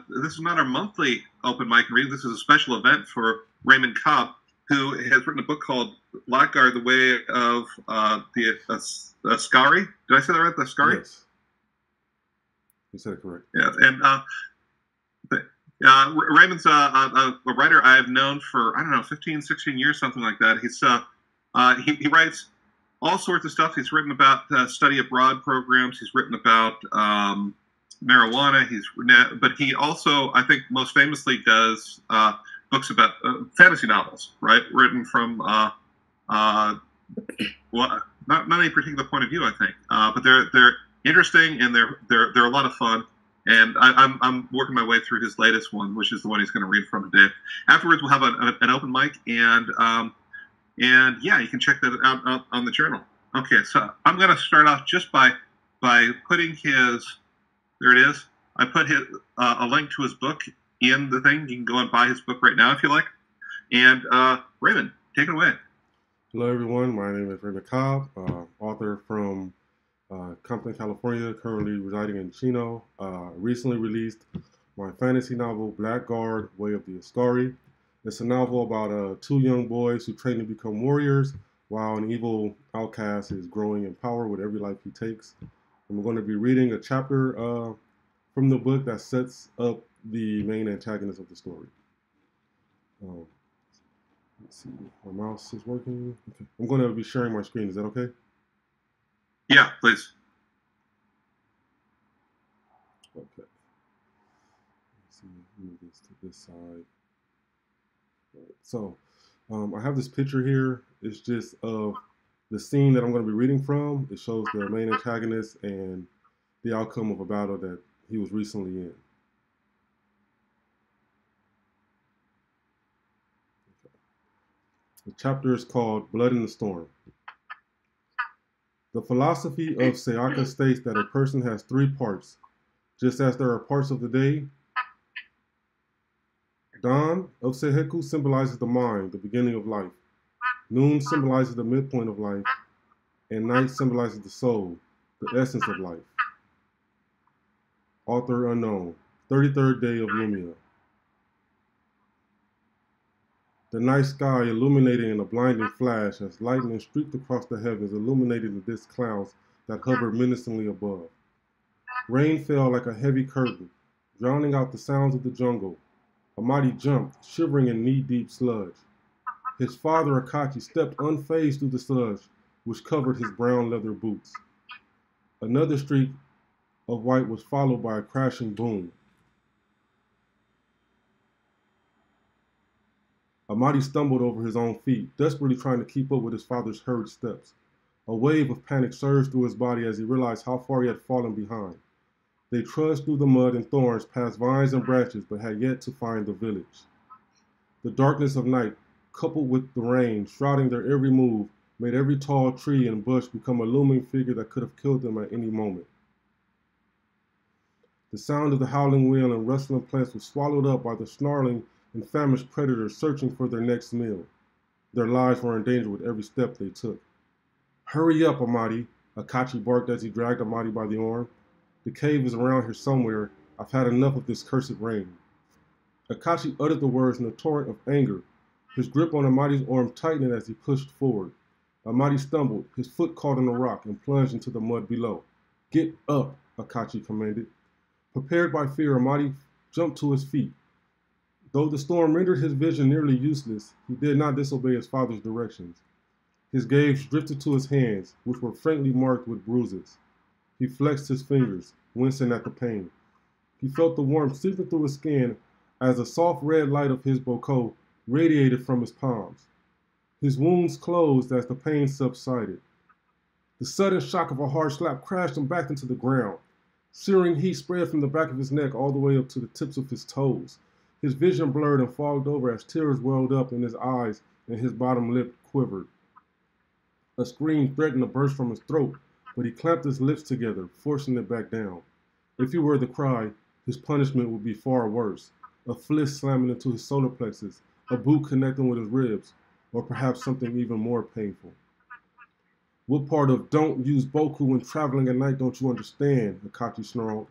This is not our monthly open mic reading. This is a special event for Raymond Cobb, who has written a book called Blackguard, The Way of the Askari. Did I say that right? The Askari? Yes. You said it correct. Yeah, and Raymond's a writer I've known for, 15, 16 years, something like that. He writes all sorts of stuff. He's written about study abroad programs. He's written about marijuana. But he also, I think, most famously does books about fantasy novels, right? Written from not any particular point of view, I think, but they're interesting and they're a lot of fun. And I'm working my way through his latest one, which is the one he's going to read from today. Afterwards, we'll have an open mic, and yeah, you can check that out on the journal. Okay, so I'm going to start off just by putting his. There it is. I put a link to his book in the thing. You can go and buy his book right now if you like. And Raymond, take it away. Hello, everyone. My name is Raymond Cobb, author from Compton, California, currently residing in Chino. Recently released my fantasy novel, Blackguard, Way of the Askari. It's a novel about two young boys who train to become warriors while an evil outcast is growing in power with every life he takes. I'm going to be reading a chapter from the book that sets up the main antagonist of the story. Let's see, my mouse is working. Okay. I'm going to be sharing my screen. Is that okay? Yeah, please. Okay. Let's see, move this to this side. Right. So, I have this picture here. It's just of the scene that I'm going to be reading from. It shows the main antagonist and the outcome of a battle that he was recently in. Okay. The chapter is called Blood in the Storm. The philosophy of Sayaka states that a person has three parts, just as there are parts of the day. Dawn of Seiheku symbolizes the mind, the beginning of life. Noon symbolizes the midpoint of life. And night symbolizes the soul, the essence of life. Author unknown. 33rd day of Lumia. The night sky illuminated in a blinding flash as lightning streaked across the heavens, illuminating the dense clouds that hovered menacingly above. Rain fell like a heavy curtain, drowning out the sounds of the jungle. Amadi jumped, shivering in knee-deep sludge. His father, Akachi, stepped unfazed through the sludge, which covered his brown leather boots. Another streak of white was followed by a crashing boom. Amadi stumbled over his own feet, desperately trying to keep up with his father's hurried steps. A wave of panic surged through his body as he realized how far he had fallen behind. They trudged through the mud and thorns, past vines and branches, but had yet to find the village. The darkness of night, coupled with the rain, shrouding their every move, made every tall tree and bush become a looming figure that could have killed them at any moment. The sound of the howling wind and rustling plants was swallowed up by the snarling and famished predators searching for their next meal. Their lives were in danger with every step they took. "Hurry up, Amadi," Akachi barked as he dragged Amadi by the arm. "The cave is around here somewhere. I've had enough of this cursed rain." Akachi uttered the words in a torrent of anger. His grip on Amadi's arm tightened as he pushed forward. Amadi stumbled, his foot caught on a rock, and plunged into the mud below. "Get up," Akachi commanded. Prepared by fear, Amadi jumped to his feet. Though the storm rendered his vision nearly useless, he did not disobey his father's directions. His gaze drifted to his hands, which were faintly marked with bruises. He flexed his fingers, wincing at the pain. He felt the warmth seeping through his skin as the soft red light of his boko radiated from his palms. His wounds closed as the pain subsided. The sudden shock of a hard slap crashed him back into the ground. Searing heat spread from the back of his neck all the way up to the tips of his toes. His vision blurred and fogged over as tears welled up in his eyes and his bottom lip quivered. A scream threatened to burst from his throat, but he clamped his lips together, forcing it back down. If he were to cry, his punishment would be far worse. A fist slamming into his solar plexus, a boot connecting with his ribs, or perhaps something even more painful. What part of don't use Boku when traveling at night don't you understand? Akachi snarled.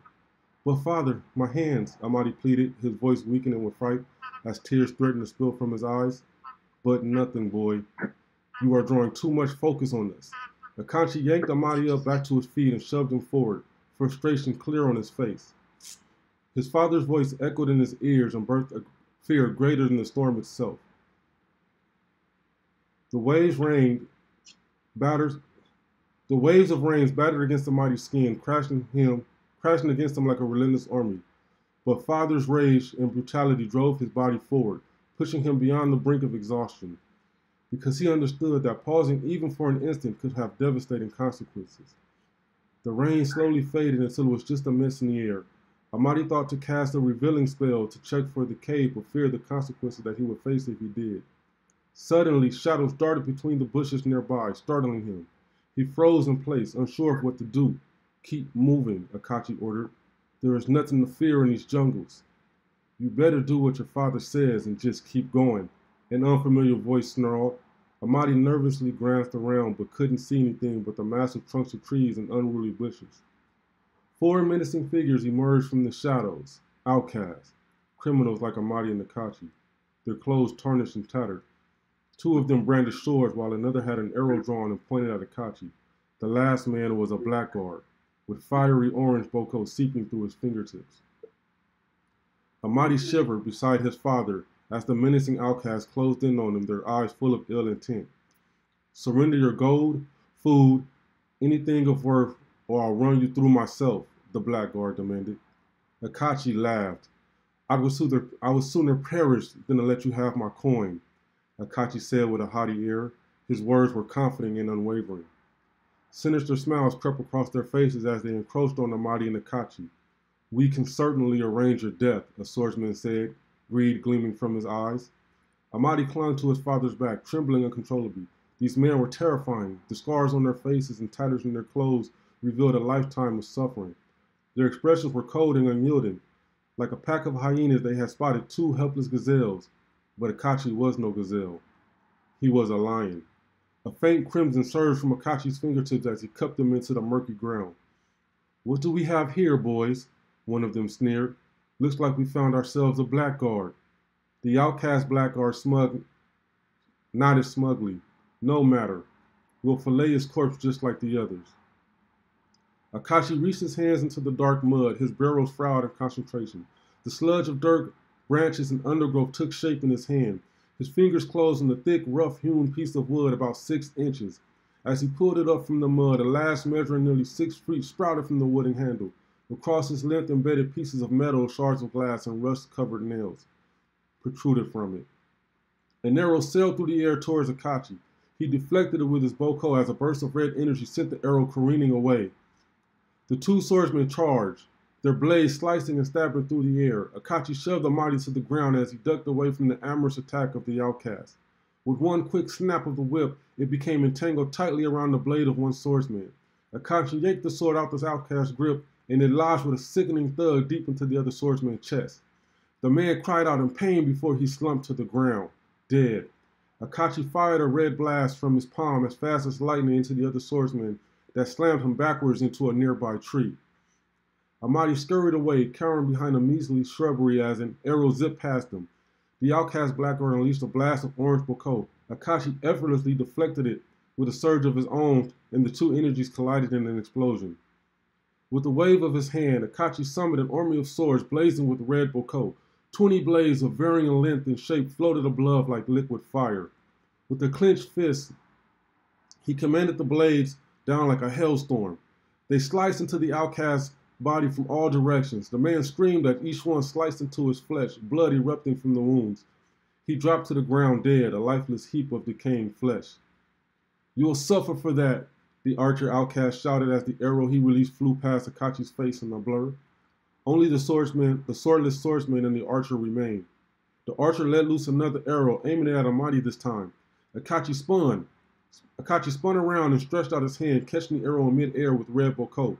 But father, my hands, Amadi pleaded, his voice weakening with fright as tears threatened to spill from his eyes. But nothing, boy. You are drawing too much focus on this. Akachi yanked Amadi up back to his feet and shoved him forward, frustration clear on his face. His father's voice echoed in his ears and birthed a fear greater than the storm itself. The waves of rain battered against Amadi's skin, crashing against him like a relentless army. But father's rage and brutality drove his body forward, pushing him beyond the brink of exhaustion, because he understood that pausing even for an instant could have devastating consequences. The rain slowly faded until it was just a mist in the air. Amadi thought to cast a revealing spell to check for the cave, but feared the consequences that he would face if he did. Suddenly, shadows darted between the bushes nearby, startling him. He froze in place, unsure of what to do. Keep moving, Akachi ordered. There is nothing to fear in these jungles. You better do what your father says and just keep going, an unfamiliar voice snarled. Amadi nervously glanced around but couldn't see anything but the massive trunks of trees and unruly bushes. 4 menacing figures emerged from the shadows, outcasts, criminals like Amadi and Akachi, their clothes tarnished and tattered. 2 of them brandished swords while another had an arrow drawn and pointed at Akachi. The last man was a Blackguard, with fiery orange boko seeping through his fingertips. Amadi shivered beside his father as the menacing outcasts closed in on him, their eyes full of ill intent. Surrender your gold, food, anything of worth, or I'll run you through myself, the Blackguard demanded. Akachi laughed. I would sooner perish than to let you have my coin, Akachi said with a haughty air. His words were confident and unwavering. Sinister smiles crept across their faces as they encroached on Amadi and Akachi. We can certainly arrange your death, a swordsman said, greed gleaming from his eyes. Amadi clung to his father's back, trembling uncontrollably. These men were terrifying. The scars on their faces and tatters in their clothes revealed a lifetime of suffering. Their expressions were cold and unyielding. Like a pack of hyenas, they had spotted 2 helpless gazelles, but Akachi was no gazelle. He was a lion. A faint crimson surged from Akachi's fingertips as he cupped them into the murky ground. What do we have here, boys? One of them sneered. Looks like we found ourselves a Blackguard. The outcast Blackguard nodded smugly. No matter. We'll fillet his corpse just like the others. Akachi reached his hands into the dark mud, his brows frowned in concentration. The sludge of dirt, branches, and undergrowth took shape in his hand. His fingers closed on the thick, rough-hewn piece of wood about 6 inches. As he pulled it up from the mud, a lash measuring nearly 6 feet sprouted from the wooden handle. Across its length, embedded pieces of metal, shards of glass, and rust-covered nails protruded from it. An arrow sailed through the air towards Akachi. He deflected it with his boko as a burst of red energy sent the arrow careening away. The 2 swordsmen charged, their blades slicing and stabbing through the air. Akachi shoved Amadi to the ground as he ducked away from the amorous attack of the outcast. With one quick snap of the whip, it became entangled tightly around the blade of one swordsman. Akachi yanked the sword out the outcast's grip, and it lodged with a sickening thud deep into the other swordsman's chest. The man cried out in pain before he slumped to the ground, dead. Akachi fired a red blast from his palm as fast as lightning into the other swordsman that slammed him backwards into a nearby tree. Amadi scurried away, cowering behind a measly shrubbery as an arrow zipped past him. The outcast Blackguard unleashed a blast of orange boko. Akachi effortlessly deflected it with a surge of his own, and the 2 energies collided in an explosion. With a wave of his hand, Akachi summoned an army of swords blazing with red boko. 20 blades of varying length and shape floated above like liquid fire. With a clenched fist, he commanded the blades down like a hailstorm. They sliced into the outcast's body from all directions. The man screamed as each one sliced into his flesh, blood erupting from the wounds. He dropped to the ground dead, a lifeless heap of decaying flesh. You will suffer for that, the archer outcast shouted as the arrow he released flew past Akachi's face in a blur. Only the swordless swordsman and the archer remained. The archer let loose another arrow, aiming it at Amadi this time. Akachi spun around and stretched out his hand, catching the arrow in mid-air with red boko.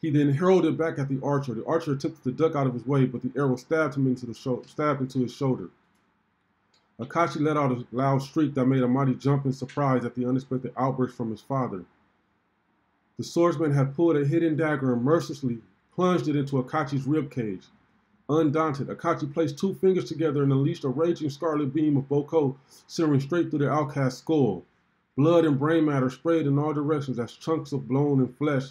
He then hurled it back at the archer. The archer attempted to duck out of his way, but the arrow stabbed into his shoulder. Akachi let out a loud shriek that made Amadi jump in surprise at the unexpected outburst from his father. The swordsman had pulled a hidden dagger and mercilessly plunged it into Akachi's ribcage. Undaunted, Akachi placed two fingers together and unleashed a raging scarlet beam of Boko, searing straight through the outcast's skull. Blood and brain matter sprayed in all directions as chunks of bone and flesh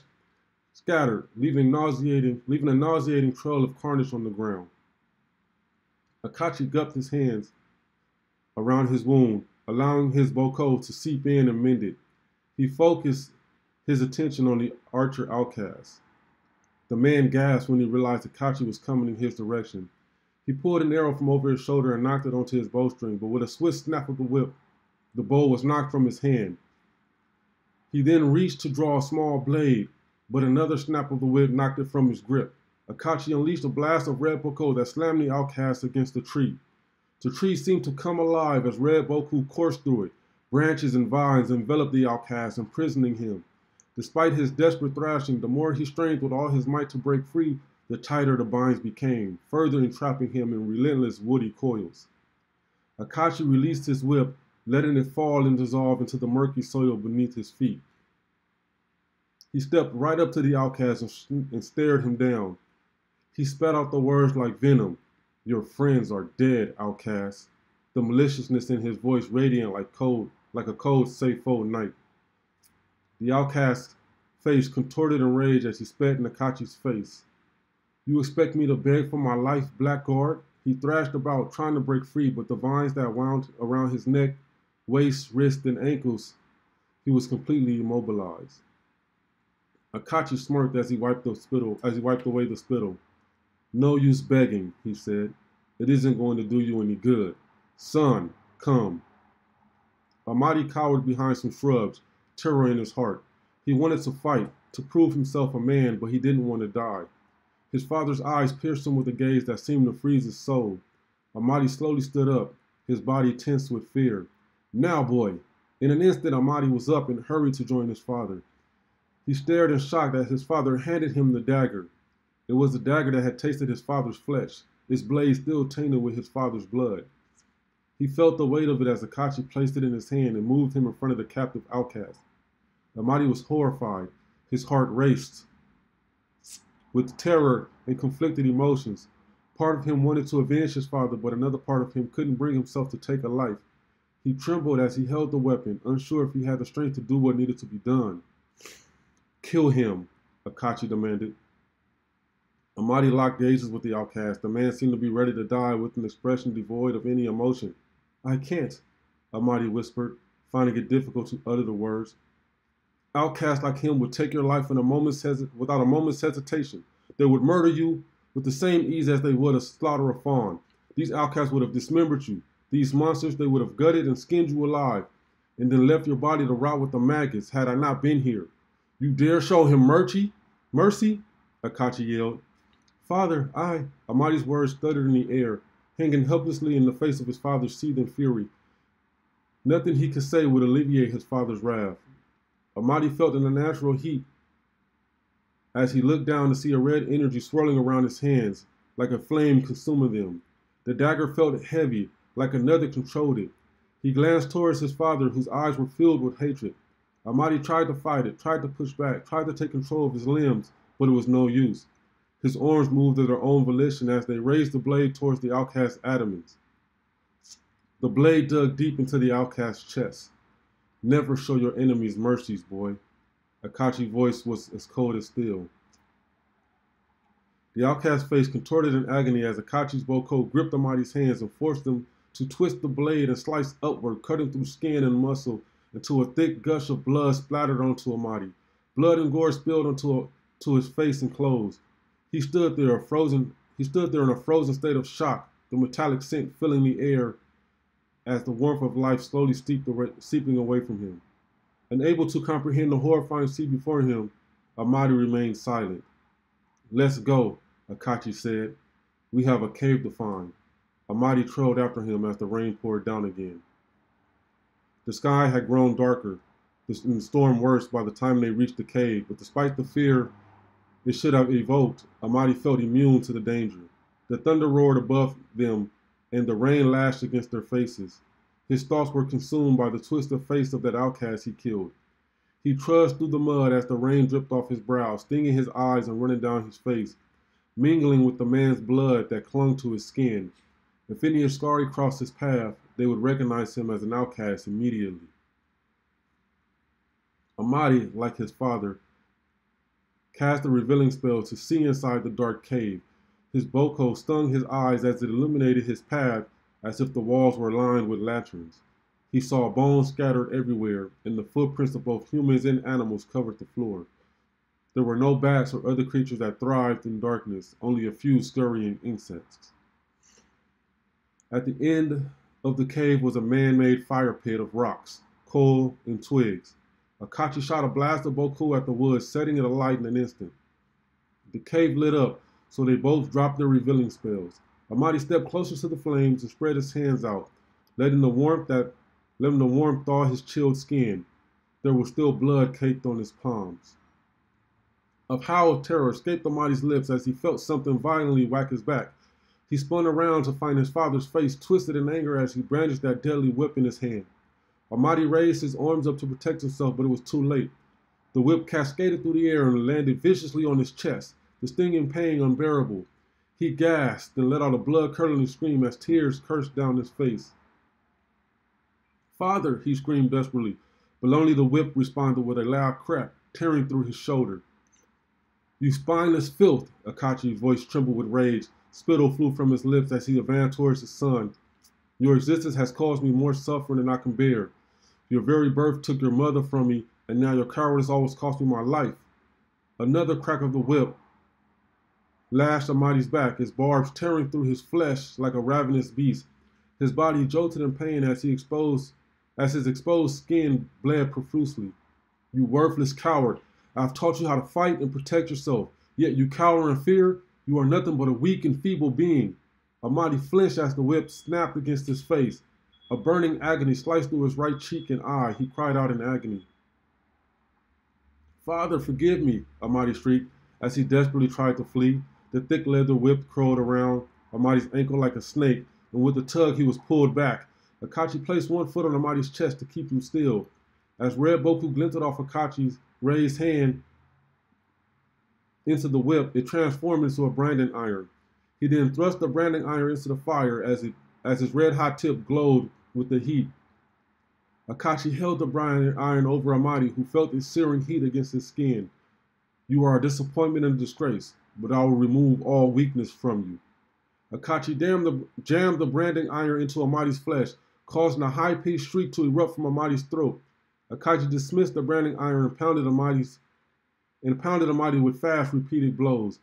scattered, leaving a nauseating trail of carnage on the ground. Akachi cupped his hands around his wound, allowing his Boko to seep in and mend it. He focused his attention on the archer outcast. The man gasped when he realized Akachi was coming in his direction. He pulled an arrow from over his shoulder and knocked it onto his bowstring, but with a swift snap of the whip, the bow was knocked from his hand. He then reached to draw a small blade, but another snap of the whip knocked it from his grip. Akachi unleashed a blast of red Boko that slammed the outcast against the tree. The tree seemed to come alive as red Boko coursed through it. Branches and vines enveloped the outcast, imprisoning him. Despite his desperate thrashing, the more he strained with all his might to break free, the tighter the binds became, further entrapping him in relentless woody coils. Akachi released his whip, letting it fall and dissolve into the murky soil beneath his feet. He stepped right up to the outcast and stared him down. He spat out the words like venom. "Your friends are dead, outcast." The maliciousness in his voice radiant like a cold, safe old night. The outcast's face contorted in rage as he spat in Akachi's face. "You expect me to beg for my life, Blackguard?" He thrashed about, trying to break free, but the vines that wound around his neck, waist, wrist, and ankles, he was completely immobilized. Akachi smirked as he wiped away the spittle. "No use begging," he said. "It isn't going to do you any good. Son, come." Amadi cowered behind some shrubs, terror in his heart. He wanted to fight, to prove himself a man, but he didn't want to die. His father's eyes pierced him with a gaze that seemed to freeze his soul. Amadi slowly stood up, his body tense with fear. "Now, boy!" In an instant, Amadi was up and hurried to join his father. He stared in shock as his father handed him the dagger. It was the dagger that had tasted his father's flesh, its blade still tainted with his father's blood. He felt the weight of it as Akachi placed it in his hand and moved him in front of the captive outcast. Amadi was horrified. His heart raced with terror and conflicted emotions. Part of him wanted to avenge his father, but another part of him couldn't bring himself to take a life. He trembled as he held the weapon, unsure if he had the strength to do what needed to be done. "Kill him," Akachi demanded. Amadi locked gazes with the outcast. The man seemed to be ready to die with an expression devoid of any emotion. "I can't," Amadi whispered, finding it difficult to utter the words. "Outcasts like him would take your life without a moment's hesitation. They would murder you with the same ease as they would slaughter a fawn. These outcasts would have dismembered you. These monsters, they would have gutted and skinned you alive, and then left your body to rot with the maggots had I not been here. You dare show him mercy? Mercy?" Akachi yelled. "Father, Amadi's words stuttered in the air, hanging helplessly in the face of his father's seething fury. Nothing he could say would alleviate his father's wrath. Amadi felt an unnatural heat as he looked down to see a red energy swirling around his hands, like a flame consuming them. The dagger felt heavy, like another controlled it. He glanced towards his father, whose eyes were filled with hatred. Amadi tried to fight it, tried to push back, tried to take control of his limbs, but it was no use. His arms moved of their own volition as they raised the blade towards the outcast's abdomens. The blade dug deep into the outcast's chest. "Never show your enemies mercies, boy." Akachi's voice was as cold as steel. The outcast's face contorted in agony as Akachi's Boko gripped Amadi's hands and forced him to twist the blade and slice upward, cutting through skin and muscle until a thick gush of blood splattered onto Amadi. Blood and gore spilled onto his face and clothes. He stood there in a frozen state of shock, the metallic scent filling the air as the warmth of life slowly seeping away from him. Unable to comprehend the horrifying scene before him, Amadi remained silent. "Let's go," Akachi said. "We have a cave to find." Amadi trailed after him as the rain poured down again. The sky had grown darker, and the storm worse by the time they reached the cave, but despite the fear it should have evoked, Amadi felt immune to the danger. The thunder roared above them, and the rain lashed against their faces. His thoughts were consumed by the twisted face of that outcast he killed. He trudged through the mud as the rain dripped off his brow, stinging his eyes and running down his face, mingling with the man's blood that clung to his skin. If any Askari crossed his path, they would recognize him as an outcast immediately. Amadi, like his father, cast a revealing spell to see inside the dark cave. His boko stung his eyes as it illuminated his path as if the walls were lined with lanterns. He saw bones scattered everywhere, and the footprints of both humans and animals covered the floor. There were no bats or other creatures that thrived in darkness, only a few scurrying insects. At the end of the cave was a man-made fire pit of rocks, coal, and twigs. Akachi shot a blast of boku at the wood, setting it alight in an instant. The cave lit up, so they both dropped their revealing spells. Amadi stepped closer to the flames and spread his hands out, letting the warmth thaw his chilled skin. There was still blood caked on his palms. A howl of terror escaped Amadi's lips as he felt something violently whack his back. He spun around to find his father's face twisted in anger as he brandished that deadly whip in his hand. Amadi raised his arms up to protect himself, but it was too late. The whip cascaded through the air and landed viciously on his chest, the stinging pain unbearable. He gasped and let out a blood-curdling scream as tears coursed down his face. "Father," he screamed desperately, but only the whip responded with a loud crack, tearing through his shoulder. "You spineless filth!" Akachi's voice trembled with rage. Spittle flew from his lips as he advanced towards his son. "Your existence has caused me more suffering than I can bear. Your very birth took your mother from me, and now your cowardice always cost me my life." Another crack of the whip lashed Amadi's back, his barbs tearing through his flesh like a ravenous beast. His body jolted in pain as his exposed skin bled profusely. "You worthless coward! I have taught you how to fight and protect yourself, yet you cower in fear. You are nothing but a weak and feeble being." Amadi flinched as the whip snapped against his face. A burning agony sliced through his right cheek and eye. He cried out in agony. "Father, forgive me," Amadi shrieked as he desperately tried to flee. The thick leather whip curled around Amadi's ankle like a snake, and with a tug he was pulled back. Akachi placed one foot on Amadi's chest to keep him still. As red boku glinted off Akachi's raised hand into the whip, it transformed into a branding iron. He then thrust the branding iron into the fire as his red-hot tip glowed with the heat. Akachi held the branding iron over Amadi, who felt its searing heat against his skin. "You are a disappointment and a disgrace, but I will remove all weakness from you." Akachi jammed the branding iron into Amadi's flesh, causing a high-pitched shriek to erupt from Amadi's throat. Akachi dismissed the branding iron and pounded Amadi with fast, repeated blows.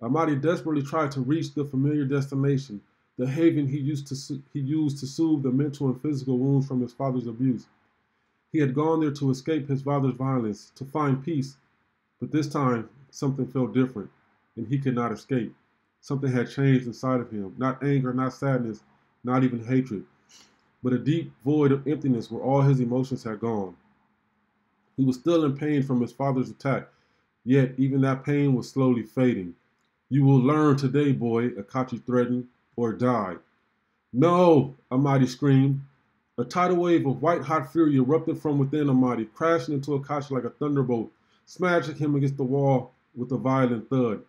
Amadi desperately tried to reach the familiar destination, the haven he used to soothe the mental and physical wounds from his father's abuse. He had gone there to escape his father's violence, to find peace, but this time something felt different, and he could not escape. Something had changed inside of him, not anger, not sadness, not even hatred, but a deep void of emptiness where all his emotions had gone. He was still in pain from his father's attack, yet even that pain was slowly fading. "You will learn today, boy," Akachi threatened, "or die." "No!" Amadi screamed. A tidal wave of white-hot fury erupted from within Amadi, crashing into Akachi like a thunderbolt, smashing him against the wall with a violent thud.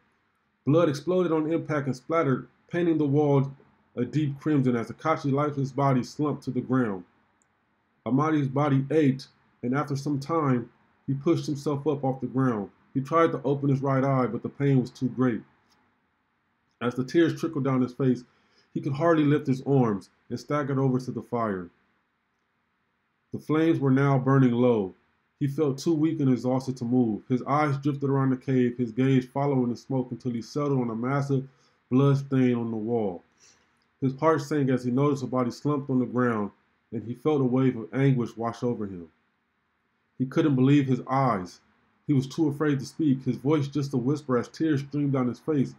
Blood exploded on impact and splattered, painting the wall a deep crimson as Akachi's lifeless body slumped to the ground. Amadi's body ached, and after some time, he pushed himself up off the ground. He tried to open his right eye, but the pain was too great. As the tears trickled down his face, he could hardly lift his arms and staggered over to the fire. The flames were now burning low. He felt too weak and exhausted to move. His eyes drifted around the cave, his gaze following the smoke until he settled on a massive blood stain on the wall. His heart sank as he noticed a body slumped on the ground, and he felt a wave of anguish wash over him. He couldn't believe his eyes. He was too afraid to speak, his voice just a whisper as tears streamed down his face.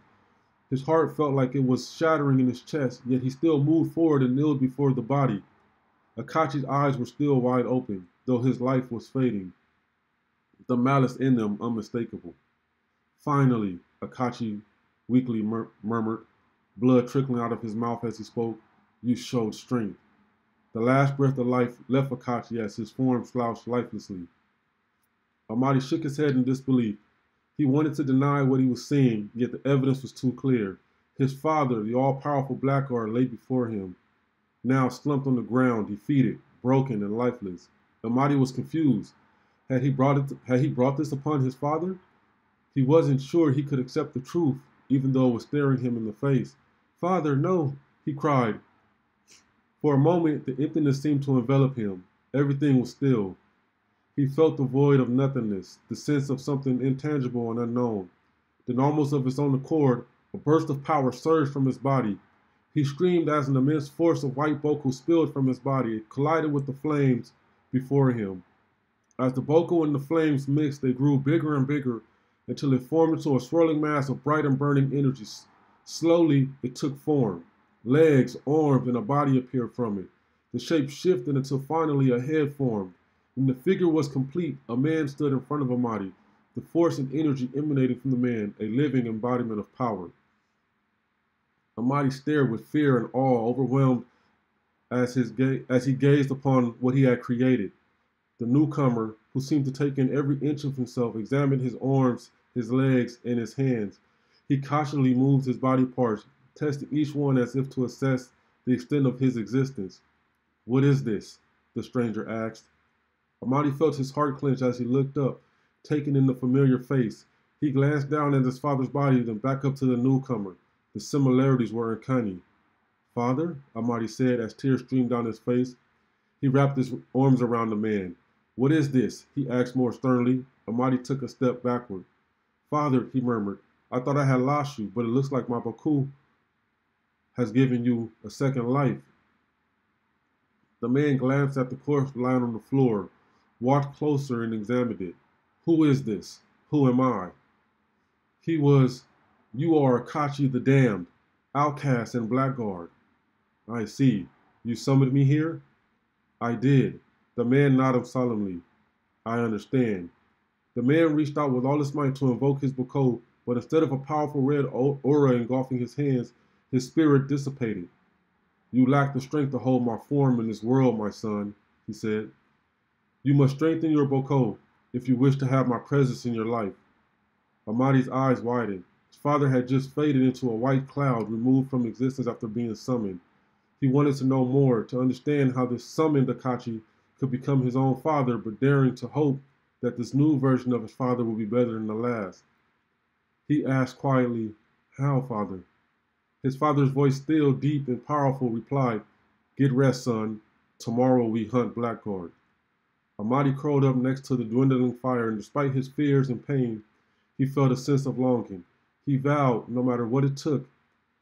His heart felt like it was shattering in his chest, yet he still moved forward and kneeled before the body. Akachi's eyes were still wide open, though his life was fading, the malice in them unmistakable. "Finally," Akachi weakly murmured, blood trickling out of his mouth as he spoke, "you showed strength." The last breath of life left Akachi as his form slouched lifelessly. Amadi shook his head in disbelief. He wanted to deny what he was seeing, yet the evidence was too clear. His father, the all-powerful Blackguard, lay before him, now slumped on the ground, defeated, broken, and lifeless. Amadi was confused. Had he brought this upon his father? He wasn't sure he could accept the truth, even though it was staring him in the face. Father, no, he cried. For a moment, the emptiness seemed to envelop him. Everything was still. He felt the void of nothingness, the sense of something intangible and unknown. Then, almost of its own accord, a burst of power surged from his body. He screamed as an immense force of white boku spilled from his body. It collided with the flames before him. As the boku and the flames mixed, they grew bigger and bigger until it formed into a swirling mass of bright and burning energy. Slowly, it took form. Legs, arms, and a body appeared from it. The shape shifted until finally a head formed. When the figure was complete, a man stood in front of Amadi, the force and energy emanating from the man, a living embodiment of power. Amadi stared with fear and awe, overwhelmed as he gazed upon what he had created. The newcomer, who seemed to take in every inch of himself, examined his arms, his legs, and his hands. He cautiously moved his body parts, testing each one as if to assess the extent of his existence. What is this? The stranger asked. Amadi felt his heart clench as he looked up, taking in the familiar face. He glanced down at his father's body, then back up to the newcomer. The similarities were uncanny. Father, Amadi said as tears streamed down his face. He wrapped his arms around the man. What is this? He asked more sternly. Amadi took a step backward. Father, he murmured, I thought I had lost you, but it looks like my boku has given you a second life. The man glanced at the corpse lying on the floor, walked closer and examined it. Who is this? Who am I? You are Akachi the Damned, outcast and Blackguard. I see. You summoned me here? I did. The man nodded solemnly. I understand. The man reached out with all his might to invoke his boku, but instead of a powerful red aura engulfing his hands, his spirit dissipated. You lack the strength to hold my form in this world, my son, he said. You must strengthen your boku if you wish to have my presence in your life. Amadi's eyes widened. His father had just faded into a white cloud, removed from existence after being summoned. He wanted to know more, to understand how this summoned Akachi could become his own father, but daring to hope that this new version of his father would be better than the last. He asked quietly, How, father? His father's voice, still deep and powerful, replied, Get rest, son. Tomorrow we hunt Blackguard. Amadi curled up next to the dwindling fire, and despite his fears and pain, he felt a sense of longing. He vowed, no matter what it took,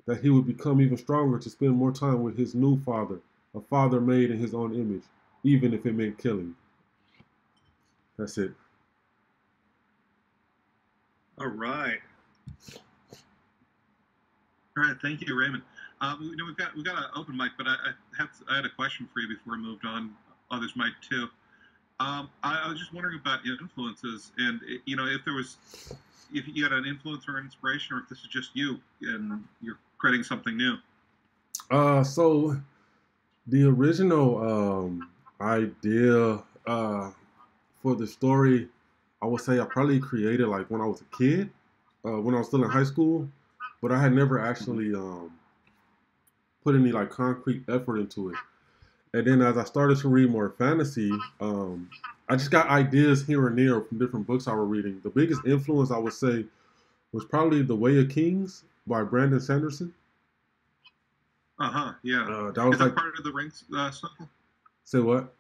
that he would become even stronger to spend more time with his new father, a father made in his own image, even if it meant killing. That's it. All right. All right. Thank you, Raymond. We've got an open mic, but I had a question for you before we moved on. Others might too. I was just wondering about influences, and if you got an influence or inspiration, or if this is just you and you're creating something new. So the original idea for the story, I would say I probably created like when I was a kid, when I was still in high school, but I had never actually put any like concrete effort into it. And then as I started to read more fantasy, I just got ideas here and there from different books I was reading. The biggest influence I would say was probably The Way of Kings by Brandon Sanderson. Yeah. That was is that part of the Rings stuff? Say what?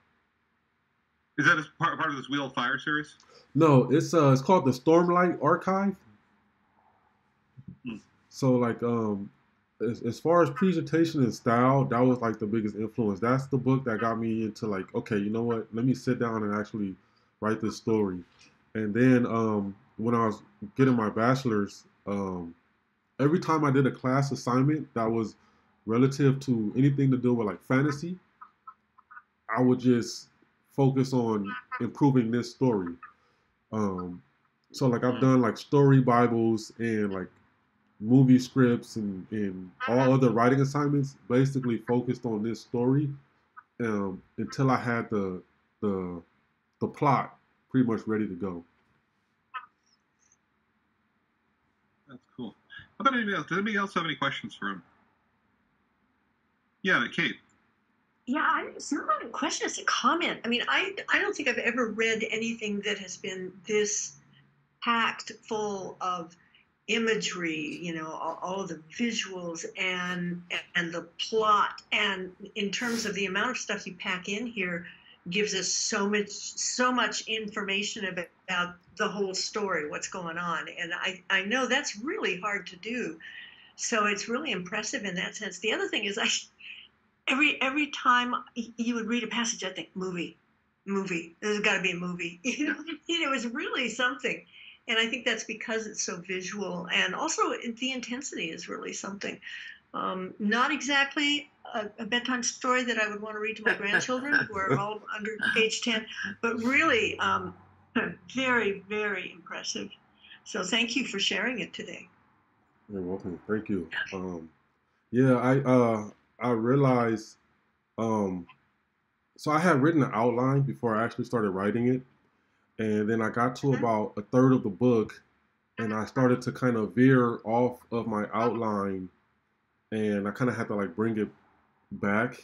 Is that part of this Wheel of Fire series? No, it's called the Stormlight Archive. So like as far as presentation and style, that was like the biggest influence. That's the book that got me into like, okay, you know what? Let me sit down and actually write this story. And then when I was getting my bachelor's, every time I did a class assignment that was relative to anything to do with like fantasy, I would just focus on improving this story. So like I've done like story Bibles and like movie scripts and all other writing assignments, basically focused on this story until I had the plot pretty much ready to go. That's cool. How about anybody else? Does anybody else have any questions for him? Yeah, Kate. Yeah, it's not a question, it's a comment. I mean, I don't think I've ever read anything that has been this packed full of imagery, all of the visuals and the plot. And in terms of the amount of stuff you pack in here, gives us so much information about the whole story, what's going on. And I know that's really hard to do. So it's really impressive in that sense. The other thing is every time you would read a passage, I think movie. There's got to be a movie. It was really something, and I think that's because it's so visual, and also the intensity is really something. Not exactly a bedtime story that I would want to read to my grandchildren who are all under age 10, but really very, very impressive. So thank you for sharing it today. You're welcome. Thank you. Yeah, I realized so I had written an outline before I actually started writing it, and then I got to about a third of the book, and I started to kind of veer off of my outline, and I kind of had to like bring it back,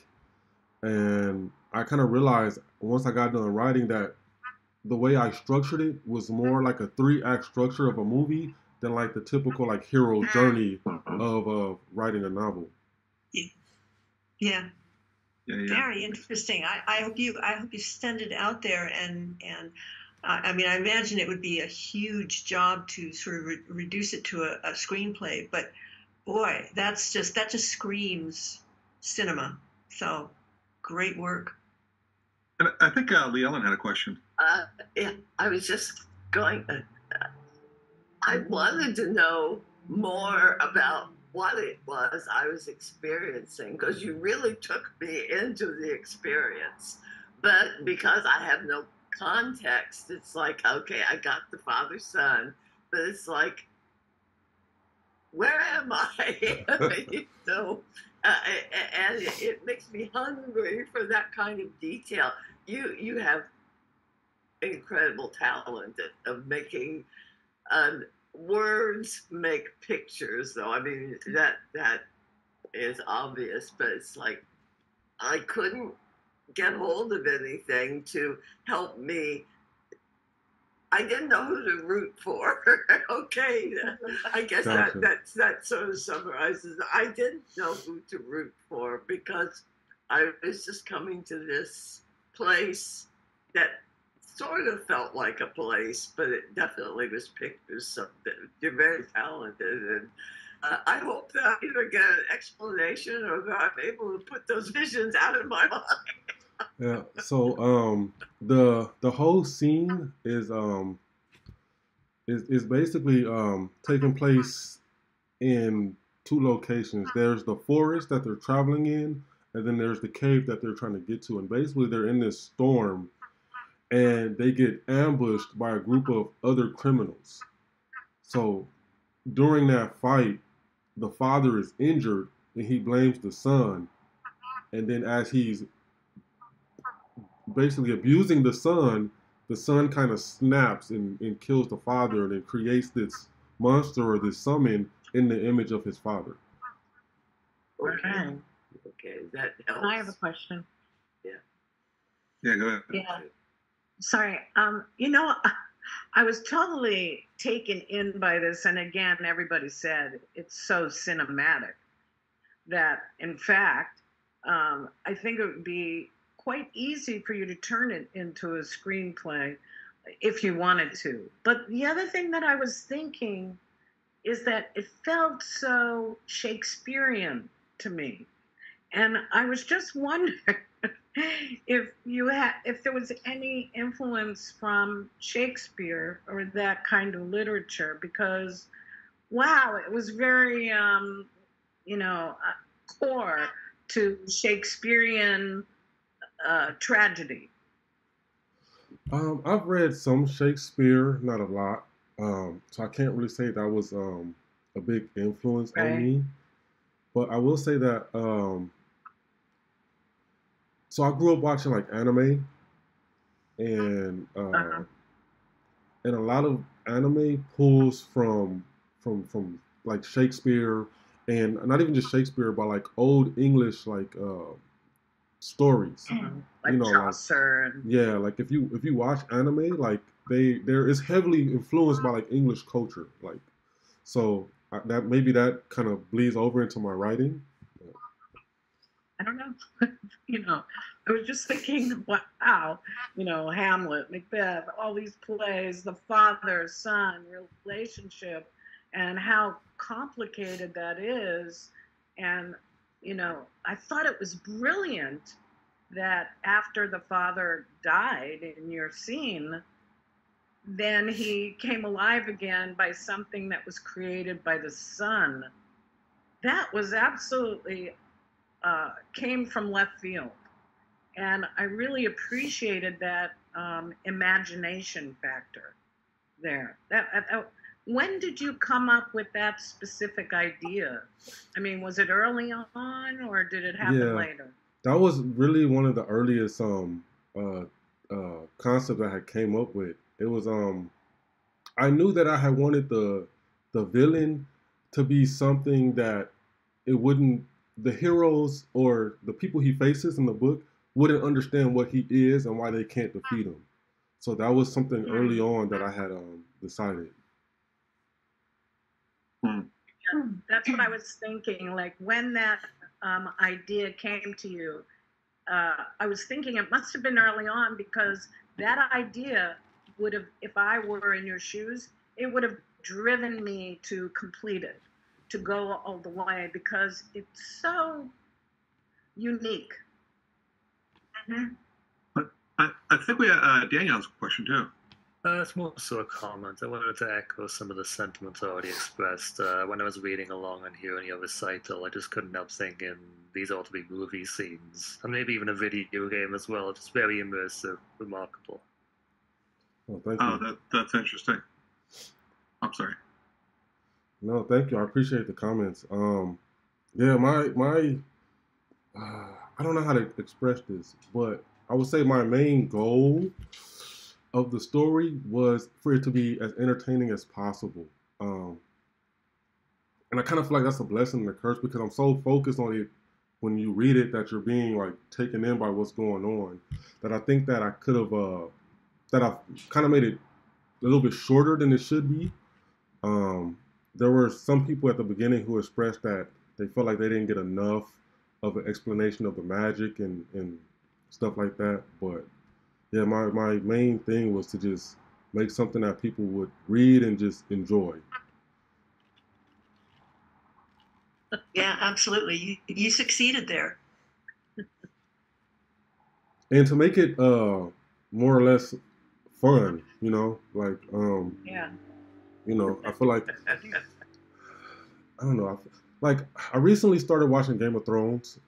and I kind of realized once I got done writing that the way I structured it was more like a three-act structure of a movie than like the typical like hero journey of writing a novel. Yeah. Yeah. Yeah. Very interesting. I hope you send it out there, and I mean, I imagine it would be a huge job to sort of reduce it to a screenplay, but boy, that just screams cinema. So great work. And I think Lee Ellen had a question. Yeah, I was just going. I wanted to know more about what it was I was experiencing, because you really took me into the experience. But because I have no context, it's like, okay, I got the father son, but it's like, where am I? And it makes me hungry for that kind of detail. You have incredible talent of making words make pictures, though. I mean, that is obvious, but it's like I couldn't get hold of anything to help me. I didn't know who to root for. Okay, I guess Gotcha. that sort of summarizes. I didn't know who to root for because I was just coming to this place that sort of felt like a place, but it definitely was pictures. Something you're very talented, and I hope that I either get an explanation or that I'm able to put those visions out of my mind. Yeah. So the whole scene is basically taking place in two locations. There's the forest that they're traveling in, and then there's the cave that they're trying to get to. And basically, they're in this storm, and they get ambushed by a group of other criminals. So during that fight, the father is injured, and he blames the son. And then as he's basically abusing the son kind of snaps and kills the father, and it creates this monster or this summon in the image of his father. Okay. Okay, that helps. I have a question. Yeah, go ahead. Yeah. Sorry. I was totally taken in by this, and again, everybody said it's so cinematic that, in fact, I think it would be quite easy for you to turn it into a screenplay if you wanted to. But the other thing that I was thinking is that it felt so Shakespearean to me. And I was just wondering if there was any influence from Shakespeare or that kind of literature, because wow, it was very core to Shakespearean tragedy. I've read some Shakespeare, not a lot, so I can't really say that was a big influence on me. But I will say that so I grew up watching like anime, and a lot of anime pulls from from like Shakespeare, and not even just Shakespeare, but like old English like stories. Like You know, like Chaucer and yeah, like if you watch anime, like there is heavily influenced by like English culture, like so that maybe that kind of bleeds over into my writing. I don't know. I was just thinking, wow, Hamlet, Macbeth, all these plays, the father son relationship, and how complicated that is. And, I thought it was brilliant that after the father died in your scene, then he came alive again by something that was created by the son. That was absolutely came from left field. And I really appreciated that imagination factor there. When did you come up with that specific idea? I mean, was it early on or did it happen later? That was really one of the earliest concepts I had came up with. It was I knew that I had wanted the villain to be something that it wouldn't the heroes or the people he faces in the book wouldn't understand what he is and why they can't defeat him. So that was something early on that I had decided. Yeah, that's what I was thinking. Like when that idea came to you, I was thinking it must have been early on because that idea would have, if I were in your shoes, it would have driven me to complete it, to go all the way because it's so unique. Mm-hmm. But I think we had Danielle's question too. It's more so a comment. I wanted to echo some of the sentiments already expressed. When I was reading along and hearing your recital, I just couldn't help thinking these ought to be movie scenes, and maybe even a video game as well. Just very immersive, remarkable. Oh, thank you. That's interesting. I'm sorry. No, thank you. I appreciate the comments. Yeah, my I don't know how to express this, but I would say my main goal of the story was for it to be as entertaining as possible. And I kind of feel like that's a blessing and a curse because I'm so focused on it when you read it that you're being like taken in by what's going on that I think that I could have that I've kind of made it a little bit shorter than it should be. There were some people at the beginning who expressed that they felt like they didn't get enough of an explanation of the magic and stuff like that. But yeah, my main thing was to just make something that people would read and just enjoy. Yeah, absolutely. You succeeded there. And to make it more or less fun, like Yeah. I feel like I don't know. I recently started watching Game of Thrones,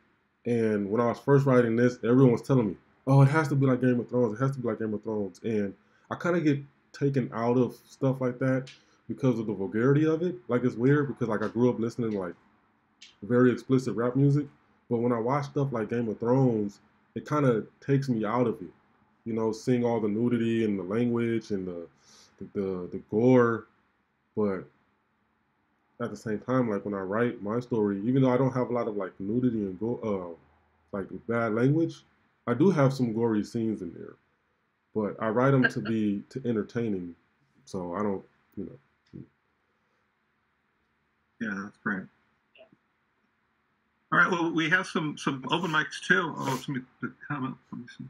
and when I was first writing this, everyone was telling me, "Oh, it has to be like Game of Thrones. It has to be like Game of Thrones." And I kind of get taken out of stuff like that because of the vulgarity of it. Like it's weird because like I grew up listening to like very explicit rap music, but when I watch stuff like Game of Thrones, it kind of takes me out of it. Seeing all the nudity and the language and the gore, but at the same time, like when I write my story, even though I don't have a lot of like nudity and like bad language, I do have some gory scenes in there. But I write them to be entertaining, so I don't, Yeah, that's great. All right. Well, we have some open mics too. Oh, somebody comment. Let me see.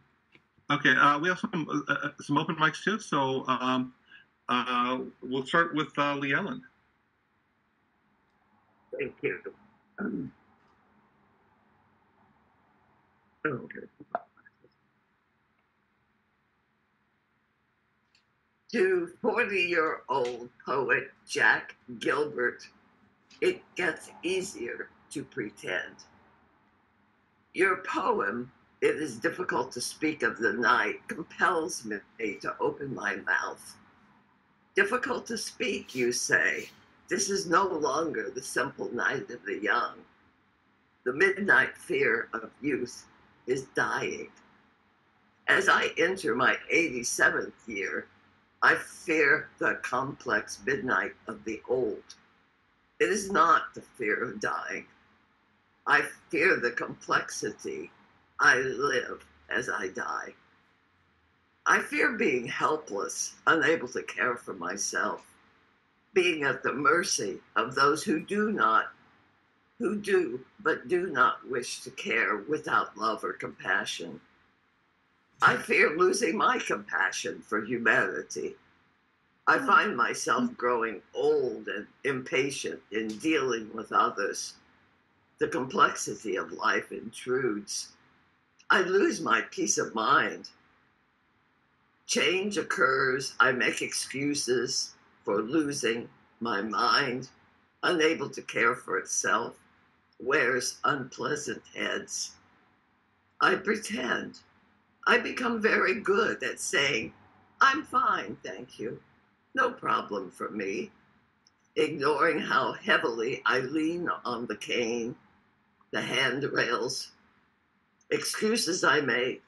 Okay. We have some open mics too. So we'll start with Lee Ellen. Thank you. Okay. To 40-year-old poet Jack Gilbert, it gets easier to pretend. Your poem, "It is difficult to speak of the night," compels me to open my mouth. Difficult to speak, you say. This is no longer the simple night of the young. The midnight fear of youth is dying. As I enter my 87th year, I fear the complex midnight of the old. It is not the fear of dying. I fear the complexity I live as I die. I fear being helpless, unable to care for myself, being at the mercy of those who do, but do not wish to care without love or compassion. I fear losing my compassion for humanity. I find myself growing old and impatient in dealing with others. The complexity of life intrudes. I lose my peace of mind. Change occurs. I make excuses for losing my mind, unable to care for itself, wears unpleasant heads. I pretend. I become very good at saying, I'm fine, thank you. No problem for me. Ignoring how heavily I lean on the cane, the handrails. Excuses I make.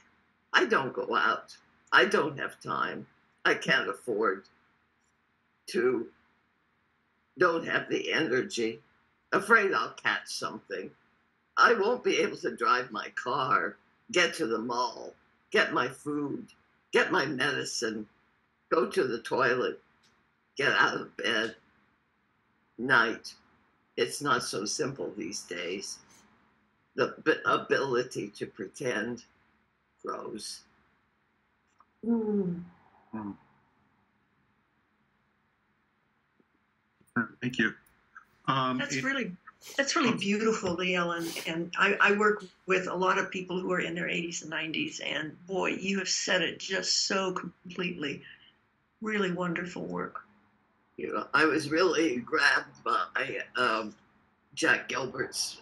I don't go out. I don't have time. I can't afford to. Don't have the energy. Afraid I'll catch something. I won't be able to drive my car, get to the mall, get my food, get my medicine, go to the toilet, get out of bed. Night. It's not so simple these days. The ability to pretend grows. Thank you. That's really beautiful, Leo. And I work with a lot of people who are in their 80s and 90s, and boy, you have said it just so completely. Really wonderful work. You know, I was really grabbed by Jack Gilbert's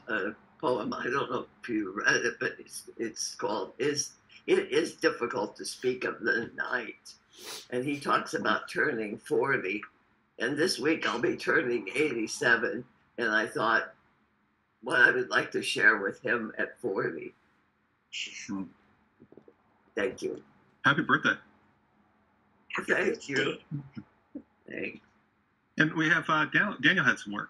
poem. I don't know if you read it, but it's called It Is Difficult to Speak of the Night. And he talks about turning 40. And this week I'll be turning 87. And I thought what I would like to share with him at 40. Thank you. Happy birthday. Thank you. Thanks. And we have Daniel had some work.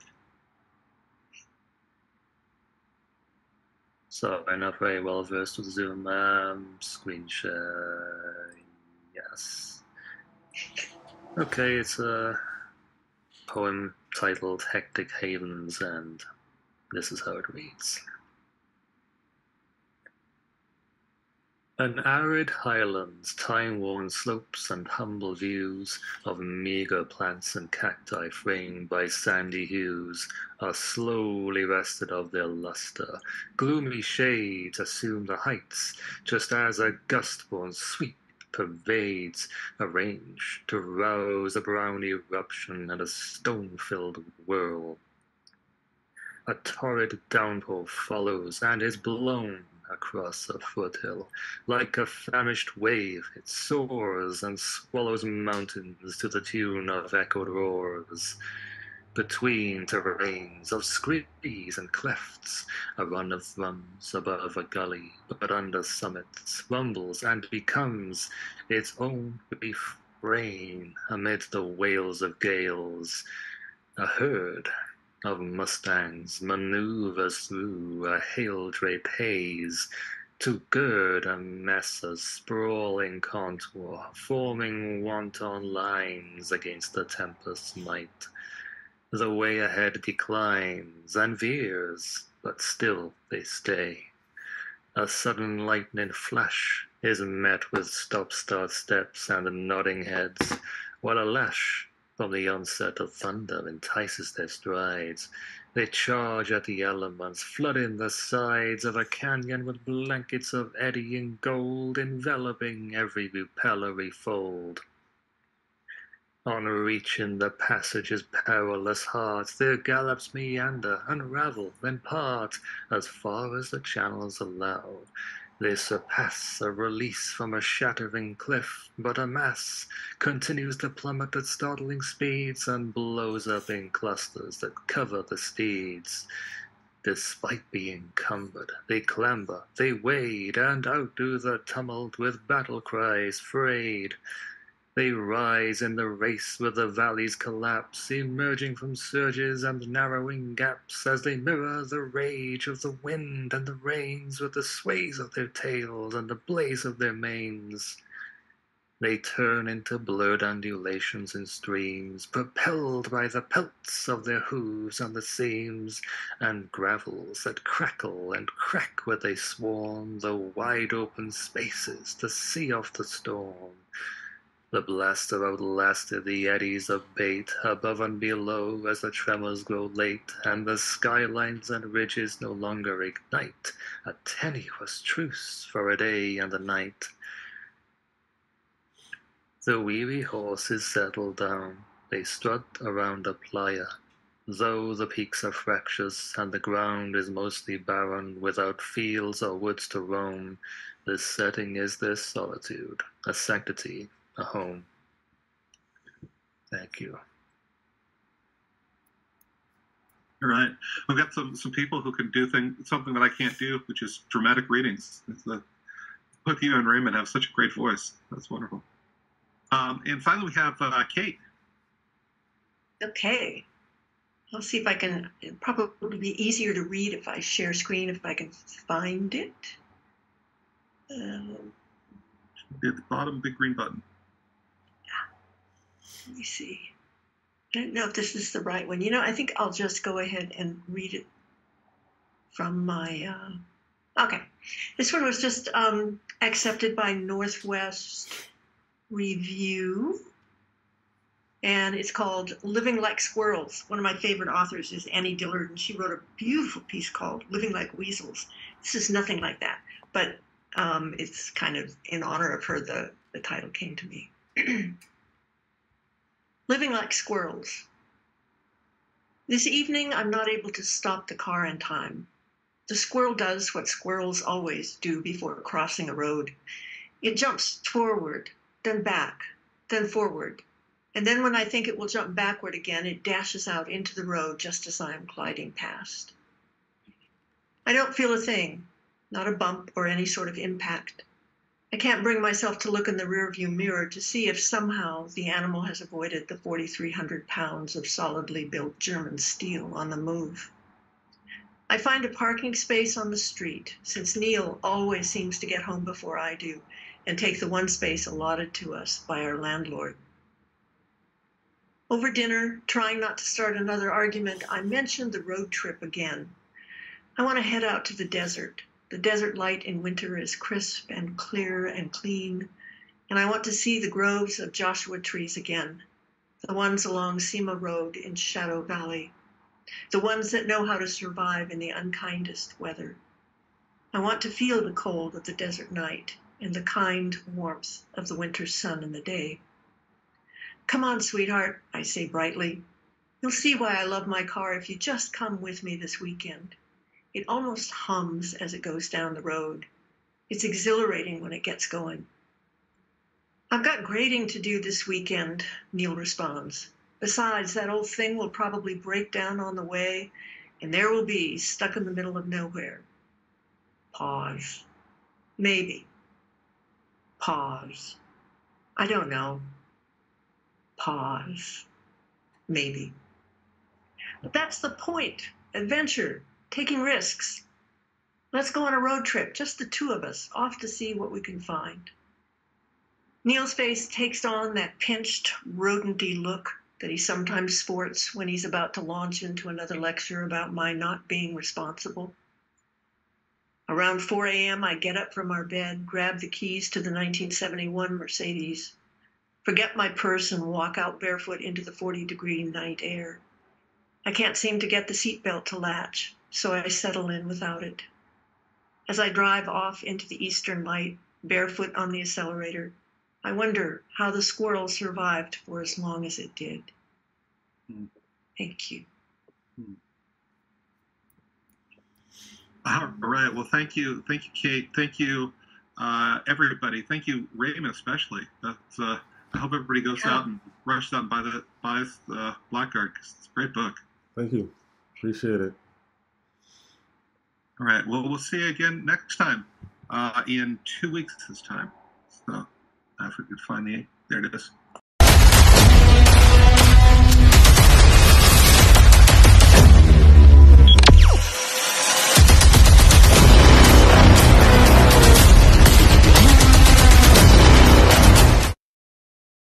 So I'm not very well versed with Zoom. Screen share. Yes. Okay, it's a poem titled Hectic Havens, and this is how it reads. An arid highlands, time-worn slopes and humble views of meager plants and cacti framed by sandy hues are slowly wrested of their luster. Gloomy shades assume the heights, just as a gust-born sweep pervades a range to rouse a brown eruption and a stone-filled whirl. A torrid downpour follows and is blown across a foothill. Like a famished wave, it soars and swallows mountains to the tune of echoed roars. Between terrains of screes and clefts, a run of thrums above a gully, but under summits rumbles and becomes its own refrain amid the wails of gales. A herd of mustangs maneuvers through a hail-draped haze to gird a mess of sprawling contour, forming wanton lines against the tempest's might. The way ahead declines and veers, but still they stay. A sudden lightning flash is met with stop-start steps and nodding heads, while a lash from the onset of thunder entices their strides. They charge at the elements, flooding the sides of a canyon with blankets of eddying gold, enveloping every repellery fold. On reaching the passage's perilous heart, their gallops meander, unravel, then part, as far as the channels allow. They surpass a release from a shattering cliff, but a mass continues to plummet at startling speeds and blows up in clusters that cover the steeds. Despite being cumbered, they clamber, they wade, and outdo the tumult with battle cries frayed. They rise in the race where the valleys collapse, emerging from surges and narrowing gaps as they mirror the rage of the wind and the rains with the sways of their tails and the blaze of their manes. They turn into blurred undulations in streams, propelled by the pelts of their hooves on the seams, and gravels that crackle and crack where they swarm the wide open spaces to see off the storm. The blaster outlasted the eddies of bait above and below as the tremors grow late, and the skylines and ridges no longer ignite a tenuous truce for a day and a night. The weary horses settle down, they strut around a playa. Though the peaks are fractious and the ground is mostly barren, without fields or woods to roam, this setting is their solitude, a sanctity, a home. Thank you. All right. We've got some people who can do something that I can't do, which is dramatic readings. Both you and Raymond have such a great voice. That's wonderful. And finally, we have Kate. Okay. I'll see if I can. It'll probably be easier to read if I share screen, if I can find it. At the bottom, big green button. Let me see. I don't know if this is the right one. I think I'll just go ahead and read it from my. Okay. This one was just accepted by Northwest Review. And it's called Living Like Squirrels. One of my favorite authors is Annie Dillard, and she wrote a beautiful piece called Living Like Weasels. This is nothing like that, but it's kind of in honor of her, the title came to me. Living like squirrels. This evening, I'm not able to stop the car in time. The squirrel does what squirrels always do before crossing a road. It jumps forward, then back, then forward. And then when I think it will jump backward again, it dashes out into the road just as I am gliding past. I don't feel a thing, not a bump or any sort of impact. I can't bring myself to look in the rearview mirror to see if somehow the animal has avoided the 4,300 pounds of solidly built German steel on the move. I find a parking space on the street, since Neil always seems to get home before I do and take the one space allotted to us by our landlord. Over dinner, trying not to start another argument, I mentioned the road trip again. I want to head out to the desert. The desert light in winter is crisp and clear and clean, and I want to see the groves of Joshua trees again, the ones along Sema Road in Shadow Valley, the ones that know how to survive in the unkindest weather. I want to feel the cold of the desert night and the kind warmth of the winter sun in the day. Come on, sweetheart, I say brightly. You'll see why I love my car if you just come with me this weekend. It almost hums as it goes down the road. It's exhilarating when it gets going. I've got grading to do this weekend, Neil responds. Besides, that old thing will probably break down on the way, and there we'll be, stuck in the middle of nowhere. Pause. Maybe. Pause. I don't know. Pause. Maybe. But that's the point. Adventure. Taking risks. Let's go on a road trip, just the two of us, off to see what we can find. Neil's face takes on that pinched, rodenty look that he sometimes sports when he's about to launch into another lecture about my not being responsible. Around 4 a.m., I get up from our bed, grab the keys to the 1971 Mercedes, forget my purse, and walk out barefoot into the 40-degree night air. I can't seem to get the seatbelt to latch, so I settle in without it. As I drive off into the eastern light, barefoot on the accelerator, I wonder how the squirrel survived for as long as it did. Thank you. All right. Well, thank you, Kate. Thank you, everybody. Thank you, Raymond, especially. That's. I hope everybody goes out and rushes out and buys Blackguard, because it's a great book. Thank you. Appreciate it. All right. Well, we'll see you again next time in 2 weeks this time. So if we could find there it is.